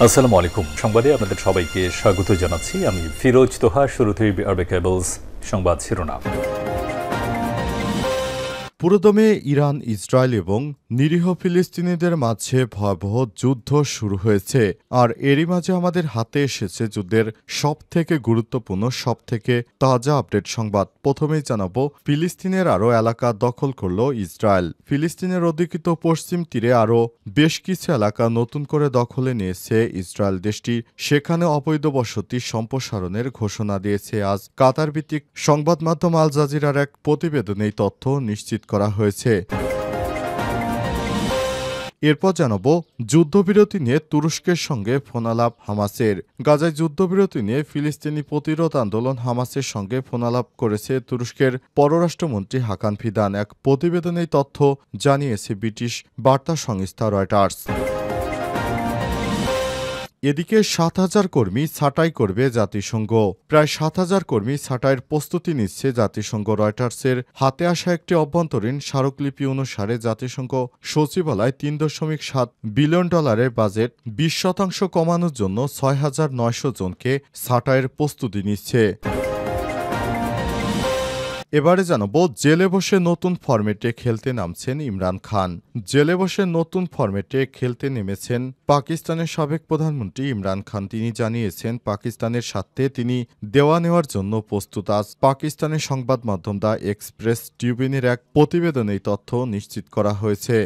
আসসালামু আলাইকুম। সংবাদে আপনাদের সবাইকে স্বাগত জানাচ্ছি। আমি ফিরোজ তোহা। শুরুতেই আরবে কেবলস সংবাদ শিরোনাম। পুরোদমে ইরান, ইসরায়েল এবং নিরীহ ফিলিস্তিনিদের মাঝে ভয়াবহ যুদ্ধ শুরু হয়েছে। আর এরই মাঝে আমাদের হাতে এসেছে যুদ্ধের সবথেকে গুরুত্বপূর্ণ, সবথেকে তাজা আপডেট সংবাদ। প্রথমেই জানাবো, ফিলিস্তিনের আরও এলাকা দখল করল ইসরায়েল। ফিলিস্তিনের অধিকৃত পশ্চিম তীরে আরও বেশ কিছু এলাকা নতুন করে দখলে নিয়েছে ইসরায়েল। দেশটি সেখানে অবৈধ বসতি সম্প্রসারণের ঘোষণা দিয়েছে। আজ কাতার ভিত্তিক সংবাদ মাধ্যম আল জাজিরার এক প্রতিবেদনে এই তথ্য নিশ্চিত করা হয়েছে। এরপর জানাবো, যুদ্ধবিরতি নিয়ে তুরস্কের সঙ্গে ফোনালাপ হামাসের। গাজায় যুদ্ধবিরতি নিয়ে ফিলিস্তিনি প্রতিরোধ আন্দোলন হামাসের সঙ্গে ফোনালাপ করেছে তুরস্কের পররাষ্ট্রমন্ত্রী হাকান ফিদান। এক প্রতিবেদনে তথ্য জানিয়েছে ব্রিটিশ বার্তা সংস্থা রয়টার্স। এদিকে ৭,০০০ কর্মী ছাঁটাই করবে জাতিসংঘ। প্রায় ৭,০০০ কর্মী ছাঁটাইয়ের প্রস্তুতি নিচ্ছে জাতিসংঘ। রয়টার্সের হাতে আসা একটি অভ্যন্তরীণ স্মারকলিপি অনুসারে জাতিসংঘ সচিবালয় $৩.৭ বিলিয়ন বাজেট ২০% কমানোর জন্য ৬,৯০০ জনকে ছাঁটাইয়ের প্রস্তুতি নিচ্ছে। এবারে জানাবো, জেলে বসে নতুন ফরম্যাটে খেলতে নামছেন ইমরান খান। জেলে বসে নতুন ফরম্যাটে খেলতে নেমেছেন পাকিস্তানের সাবেক প্রধানমন্ত্রী ইমরান খান। তিনি জানিয়েছেন, পাকিস্তানের সাথে তিনি দেওয়া নেওয়ার জন্য প্রস্তুত। আজ পাকিস্তানের সংবাদ মাধ্যম দ্য এক্সপ্রেস ট্রিবিউনের এক প্রতিবেদনে এই তথ্য নিশ্চিত করা হয়েছে।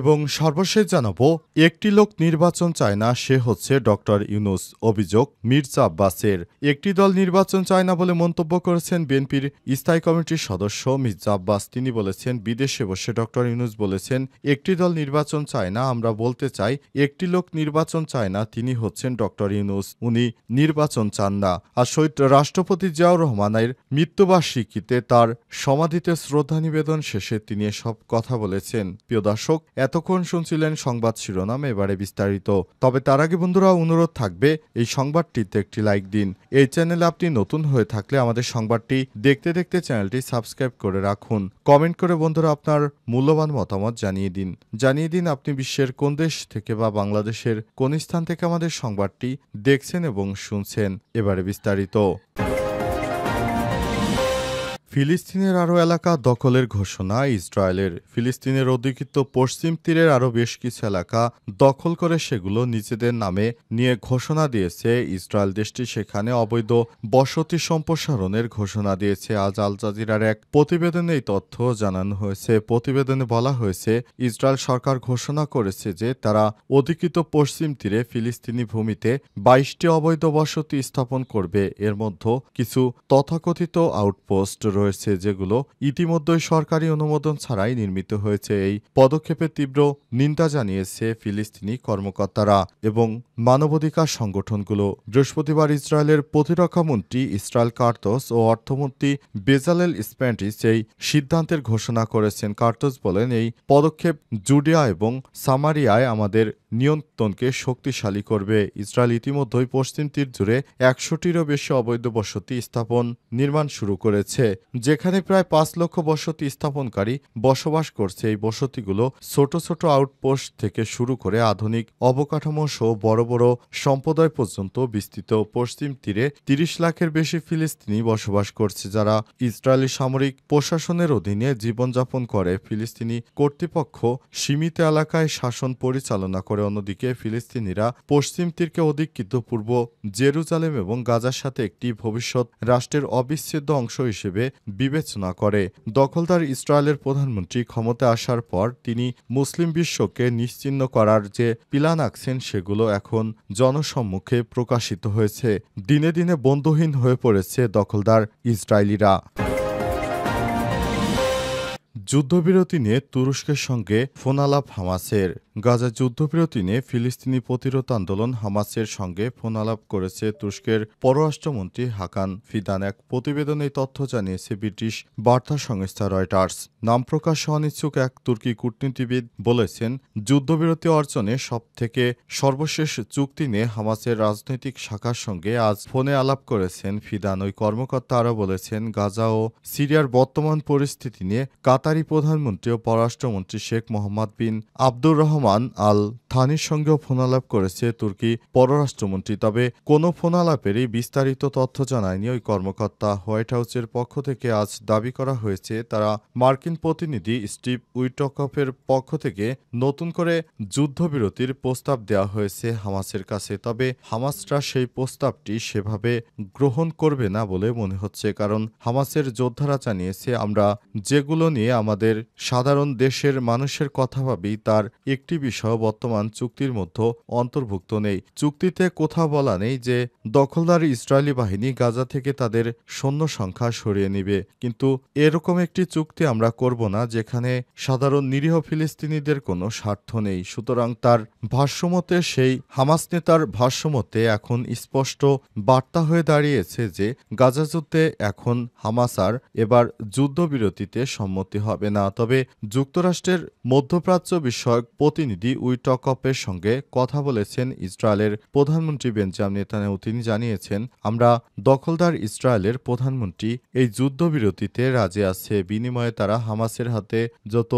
এবং সর্বশেষ জানাবো, একটি লোক নির্বাচন চায় না, সে হচ্ছে ডক্টর ইউনূস। অভিযোগ মির্জা আব্বাসের। একটি দল নির্বাচন চায় না বলে মন্তব্য করেছেন বিএনপির স্থায়ী কমিটির সদস্য মির্জা আব্বাস। তিনি বলেছেন, বিদেশে বসে ডক্টর ইউনূস বলেছেন, একটি দল নির্বাচন চায় না, আমরা বলতে চাই একটি লোক নির্বাচন চায় না, তিনি হচ্ছেন ডক্টর ইউনূস। উনি নির্বাচন চান না। আর শহীদ রাষ্ট্রপতি জিয়াউর রহমানের মৃত্যুবার্ষিকীতে তার সমাধিতে শ্রদ্ধা নিবেদন শেষে তিনি এসব কথা বলেছেন। প্রিয় দর্শক, এতক্ষণ শুনছিলেন সংবাদ শিরোনাম, এবারে বিস্তারিত। তবে তার আগে বন্ধুরা, অনুরোধ থাকবে এই সংবাদটিতে একটি লাইক দিন। এই চ্যানেলে আপনি নতুন হয়ে থাকলে আমাদের সংবাদটি দেখতে দেখতে চ্যানেলটি সাবস্ক্রাইব করে রাখুন। কমেন্ট করে বন্ধুরা আপনার মূল্যবান মতামত জানিয়ে দিন আপনি বিশ্বের কোন দেশ থেকে বা বাংলাদেশের কোন স্থান থেকে আমাদের সংবাদটি দেখছেন এবং শুনছেন। এবারে বিস্তারিত। ফিলিস্তিনের আরও এলাকা দখলের ঘোষণা ইসরায়েলের। ফিলিস্তিনের অধিকৃত পশ্চিম তীরের আরও বেশ কিছু এলাকা দখল করে সেগুলো নিজেদের নামে নিয়ে ঘোষণা দিয়েছে ইসরায়েল। দেশটি সেখানে অবৈধ বসতি সম্প্রসারণের ঘোষণা দিয়েছে। আজ আল জাজিরার এক প্রতিবেদনে এই তথ্য জানানো হয়েছে। প্রতিবেদনে বলা হয়েছে, ইসরায়েল সরকার ঘোষণা করেছে যে তারা অধিকৃত পশ্চিম তীরে ফিলিস্তিনি ভূমিতে ২২টি অবৈধ বসতি স্থাপন করবে। এর মধ্যে কিছু তথাকথিত আউটপোস্ট রয়েছে যেগুলো ইতিমধ্যেই সরকারি অনুমোদন ছাড়াই নির্মিত হয়েছে। এই পদক্ষেপের তীব্র নিন্দা জানিয়েছে ফিলিস্তিনি কর্মকর্তারা এবং মানবাধিকার সংগঠনগুলো। বৃহস্পতিবার ইসরায়েলের প্রতিরক্ষামন্ত্রী ইসরায়েল কার্তস ও অর্থমন্ত্রী বেজালেল স্প্যান্টিস এই সিদ্ধান্তের ঘোষণা করেছেন। কার্তস বলেন, এই পদক্ষেপ জুডিয়া এবং সামারিয়ায় আমাদের নিয়ন্ত্রণকে শক্তিশালী করবে। ইসরায়েল ইতিমধ্যেই পশ্চিম তীর জুড়ে ১০০টিরও বেশি অবৈধ বসতি স্থাপন নির্মাণ শুরু করেছে, যেখানে প্রায় ৫ লক্ষ বসতি স্থাপনকারী বসবাস করছে। এই বসতিগুলো ছোট ছোট আউটপোস্ট থেকে শুরু করে আধুনিক অবকাঠামো সহ বড় বড় সম্প্রদায় পর্যন্ত বিস্তৃত। পশ্চিম তীরে ৩০ লাখের বেশি ফিলিস্তিনি বসবাস করছে, যারা ইসরায়েলি সামরিক প্রশাসনের অধীনে জীবনযাপন করে। ফিলিস্তিনি কর্তৃপক্ষ সীমিত এলাকায় শাসন পরিচালনা করে। অন্যদিকে ফিলিস্তিনিরা পশ্চিম তীরকে অধিকৃত পূর্ব জেরুজালেম এবং গাজার সাথে একটি ভবিষ্যৎ রাষ্ট্রের অবিচ্ছেদ্য অংশ হিসেবে বিবেচনা করে। দখলদার ইসরায়েলের প্রধানমন্ত্রী ক্ষমতায় আসার পর তিনি মুসলিম বিশ্বকে নিশ্চিহ্ন করার যে প্ল্যান আঁকছেন সেগুলো এখন জনসম্মুখে প্রকাশিত হয়েছে। দিনে দিনে বন্ধুহীন হয়ে পড়েছে দখলদার ইসরায়েলিরা। যুদ্ধবিরতি নিয়ে তুরস্কের সঙ্গে ফোনালাপ হামাসের। গাজা যুদ্ধবিরতি নিয়ে ফিলিস্তিনি প্রতিরোধ আন্দোলন হামাসের সঙ্গে ফোনালাপ করেছে তুরস্কের পররাষ্ট্রমন্ত্রী হাকান ফিদান। এক প্রতিবেদনে তথ্য জানিয়েছে ব্রিটিশ বার্তা সংস্থা রয়টার্স। নাম প্রকাশে অনিচ্ছুক এক তুর্কি কূটনীতিবিদ বলেছেন, যুদ্ধবিরতি অর্জনে সবথেকে সর্বশেষ চুক্তি নিয়ে হামাসের রাজনৈতিক শাখার সঙ্গে আজ ফোনে আলাপ করেছেন ফিদান। ওই কর্মকর্তা আরও বলেছেন, গাজা ও সিরিয়ার বর্তমান পরিস্থিতি নিয়ে কাতারি কাতারি প্রধানমন্ত্রী ও পররাষ্ট্রমন্ত্রী শেখ মোহাম্মদ বিন আব্দুর রহমান আল থানির সঙ্গেও ফোনালাপ করেছে তুর্কি পররাষ্ট্রমন্ত্রী। তবে কোনো ফোনালাপেরই বিস্তারিত তথ্য জানায়নি ওই কর্মকর্তা। হোয়াইট হাউসের পক্ষ থেকে আজ দাবি করা হয়েছে তারা মার্কিন প্রতিনিধি স্টিভ উইটকফের পক্ষ থেকে নতুন করে যুদ্ধবিরতির প্রস্তাব দেওয়া হয়েছে হামাসের কাছে। তবে হামাসরা সেই প্রস্তাবটি সেভাবে গ্রহণ করবে না বলে মনে হচ্ছে, কারণ হামাসের যোদ্ধারা জানিয়েছে, আমরা যেগুলো নিয়ে আমাদের সাধারণ দেশের মানুষের কথা ভাবি তার একটি বিষয় বর্তমান চুক্তির মধ্যে অন্তর্ভুক্ত নেই। চুক্তিতে কোথাও বলা নেই যে দখলদার ইসরায়েলি বাহিনী গাজা থেকে তাদের সৈন্য সংখ্যা সরিয়ে নেবে, কিন্তু এরকম একটি চুক্তি আমরা করব না যেখানে সাধারণ নিরীহ ফিলিস্তিনিদের কোনো স্বার্থ নেই। সুতরাং তার ভাষ্যমতে, সেই হামাস নেতার ভাষ্যমতে এখন স্পষ্ট বার্তা হয়ে দাঁড়িয়েছে যে গাজা যুদ্ধে এখন হামাস আর এবার যুদ্ধবিরতিতে সম্মতি হবে না। তবে যুক্তরাষ্ট্রের মধ্যপ্রাচ্য বিষয়ক প্রতিনিধি উইটকফের সঙ্গে কথা বলেছেন ইসরায়েলের প্রধানমন্ত্রী বেঞ্জামিন নেতানিয়াহু। তিনি জানিয়েছেন, আমরা দখলদার ইসরায়েলের প্রধানমন্ত্রী এই যুদ্ধবিরতিতে রাজি আছে। বিনিময়ে তারা হামাসের হাতে যত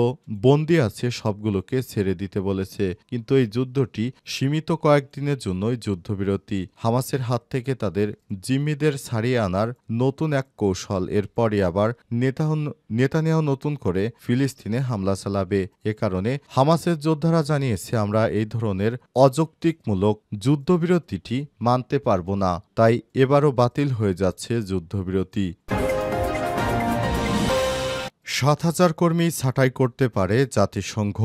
বন্দী আছে সবগুলোকে ছেড়ে দিতে বলেছে। কিন্তু এই যুদ্ধটি সীমিত কয়েকদিনের জন্যই যুদ্ধবিরতি। হামাসের হাত থেকে তাদের জিম্মিদের ছাড়িয়ে আনার নতুন এক কৌশল। এরপরই আবার নেতানিয়াহু নতুন করে ফিলিস্তিনে হামলা চালাবে। এ কারণে হামাসের যোদ্ধারা জানিয়েছে, আমরা এই ধরনের অযৌক্তিকমূলক যুদ্ধবিরতিটি মানতে পারব না। তাই এবারও বাতিল হয়ে যাচ্ছে যুদ্ধবিরতি। ৭,০০০ কর্মী ছাঁটাই করতে পারে জাতিসংঘ।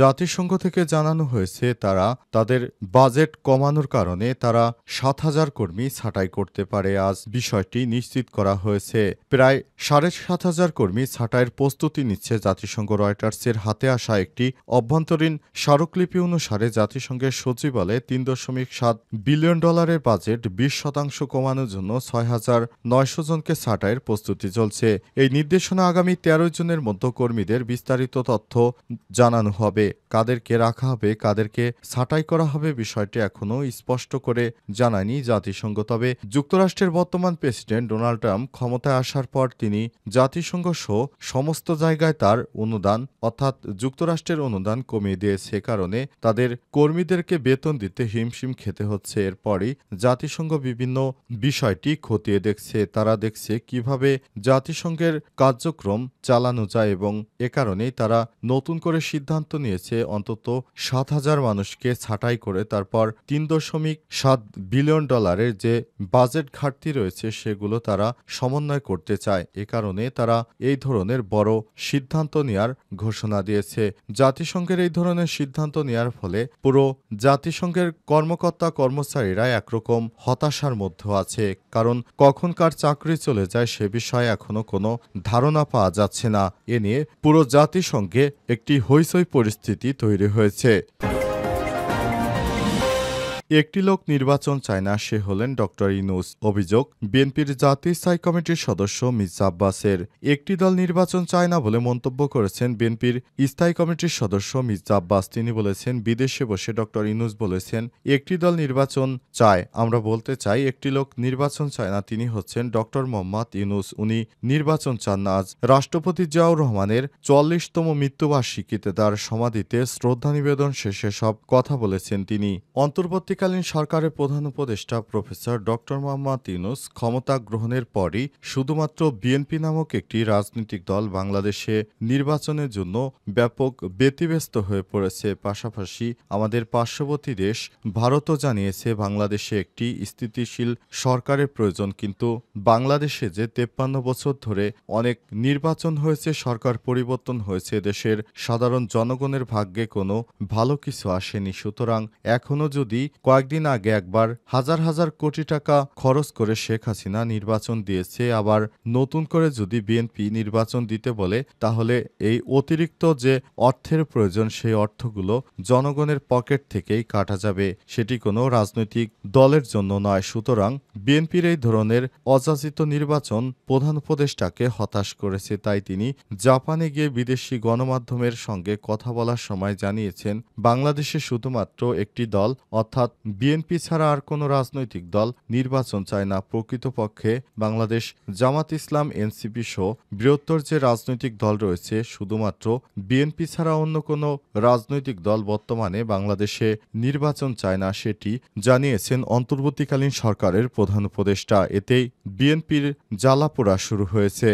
জাতিসংঘ থেকে জানানো হয়েছে তারা তাদের বাজেট কমানোর কারণে তারা ৭,০০০ কর্মী ছাঁটাই করতে পারে। আজ বিষয়টি নিশ্চিত করা হয়েছে। প্রায় ৭,৫০০ কর্মী ছাঁটাইয়ের প্রস্তুতি নিচ্ছে জাতিসংঘ। রয়টার্সের হাতে আসা একটি অভ্যন্তরীণ স্মারকলিপি অনুসারে জাতিসংঘের সচিবালয়ে $৩.৭ বিলিয়ন বাজেট ২০% কমানোর জন্য ৬,৯০০ জনকে ছাঁটাইয়ের প্রস্তুতি চলছে। এই নির্দেশনা আগামী ১৩ জনের মধ্য কর্মীদের বিস্তারিত তথ্য জানানো হবে। কাদেরকে রাখা হবে, কাদেরকে ছাঁটাই করা হবে, বিষয়টি এখনও স্পষ্ট করে জানায়নি জাতিসংঘ। তবে যুক্তরাষ্ট্রের বর্তমান প্রেসিডেন্ট ডোনাল্ড ট্রাম্প ক্ষমতায় আসার পর তিনি জাতিসংঘ সহ সমস্ত জায়গায় তার অনুদান অর্থাৎ যুক্তরাষ্ট্রের অনুদান কমিয়ে দিয়েছে। কারণে তাদের কর্মীদেরকে বেতন দিতে হিমশিম খেতে হচ্ছে। এরপরই জাতিসংঘ বিভিন্ন বিষয়টি খতিয়ে দেখছে। তারা দেখছে কিভাবে জাতিসংঘের কার্যক্রম চালানো যায় এবং এ কারণেই তারা নতুন করে সিদ্ধান্ত নিয়েছে অন্তত ৭,০০০ মানুষকে ছাঁটাই করে তারপর $৩.৭ বিলিয়ন যে বাজেট ঘাটতি রয়েছে সেগুলো তারা সমন্বয় করতে চায়। এ কারণে তারা এই ধরনের বড় সিদ্ধান্ত নেওয়ার ঘোষণা দিয়েছে। জাতিসংঘের এই ধরনের সিদ্ধান্ত নেওয়ার ফলে পুরো জাতিসংঘের কর্মকর্তা কর্মচারীরা একরকম হতাশার মধ্যে আছে, কারণ কখন কার চাকরি চলে যায় সে বিষয়ে এখনো কোনো ধারণা পাওয়া যাচ্ছে না। এ নিয়ে পুরো জাতিসংঘে একটি হইচই পরিস্থিতি তৈরি হয়েছে। একটি লোক নির্বাচন চায় না, সে হলেন ডক্টর ইউনূস। অভিযোগ বিএনপির জাতীয় স্থায়ী কমিটির সদস্য মির্জা আব্বাসের। একটি দল নির্বাচন চায় না বলে মন্তব্য করেছেন বিএনপির স্থায়ী কমিটির সদস্য মির্জা আব্বাস। তিনি বলেছেন, বিদেশে বসে ডক্টর ইউনূস বলেছেন একটি দল নির্বাচন চায়। আমরা বলতে চাই একটি লোক নির্বাচন চায় না, তিনি হচ্ছেন ডক্টর মোহাম্মদ ইউনূস। উনি নির্বাচন চান না। আজ রাষ্ট্রপতি জিয়াউর রহমানের ৪০তম মৃত্যুবার্ষিকীতে তার সমাধিতে শ্রদ্ধা নিবেদন শেষে সব কথা বলেছেন তিনি। অন্তর্বর্তীকালীন সরকারের প্রধান উপদেষ্টা প্রফেসর ডক্টর মোহাম্মদ ইউনূস ক্ষমতা গ্রহণের পরই শুধুমাত্র বিএনপি নামক একটি রাজনৈতিক দল বাংলাদেশে নির্বাচনের জন্য ব্যাপক ব্যতিব্যস্ত হয়ে পড়েছে। পাশাপাশি আমাদের পার্শ্ববর্তী দেশ ভারতও জানিয়েছে বাংলাদেশে একটি স্থিতিশীল সরকারের প্রয়োজন। কিন্তু বাংলাদেশে যে ৫৩ বছর ধরে অনেক নির্বাচন হয়েছে, সরকার পরিবর্তন হয়েছে, দেশের সাধারণ জনগণের ভাগ্যে কোনো ভালো কিছু আসেনি। সুতরাং এখনও যদি কয়েকদিন আগে একবার হাজার হাজার কোটি টাকা খরচ করে শেখ হাসিনা নির্বাচন দিয়েছে, আবার নতুন করে যদি বিএনপি নির্বাচন দিতে বলে, তাহলে এই অতিরিক্ত যে অর্থের প্রয়োজন সেই অর্থগুলো জনগণের পকেট থেকেই কাটা যাবে, সেটি কোনো রাজনৈতিক দলের জন্য নয়। সুতরাং বিএনপির এই ধরনের অযাচিত নির্বাচন প্রধান উপদেষ্টাকে হতাশ করেছে। তাই তিনি জাপানে গিয়ে বিদেশি গণমাধ্যমের সঙ্গে কথা বলার সময় জানিয়েছেন, বাংলাদেশে শুধুমাত্র একটি দল অর্থাৎ বিএনপি ছাড়া আর কোনো রাজনৈতিক দল নির্বাচন চায় না। প্রকৃতপক্ষে বাংলাদেশ জামাত ইসলাম, এনসিপি সহ বৃহত্তর যে রাজনৈতিক দল রয়েছে, শুধুমাত্র বিএনপি ছাড়া অন্য কোনো রাজনৈতিক দল বর্তমানে বাংলাদেশে নির্বাচন চায় না, সেটি জানিয়েছেন অন্তর্বর্তীকালীন সরকারের প্রধান উপদেষ্টা। এতেই বিএনপির জ্বালাপোড়া শুরু হয়েছে।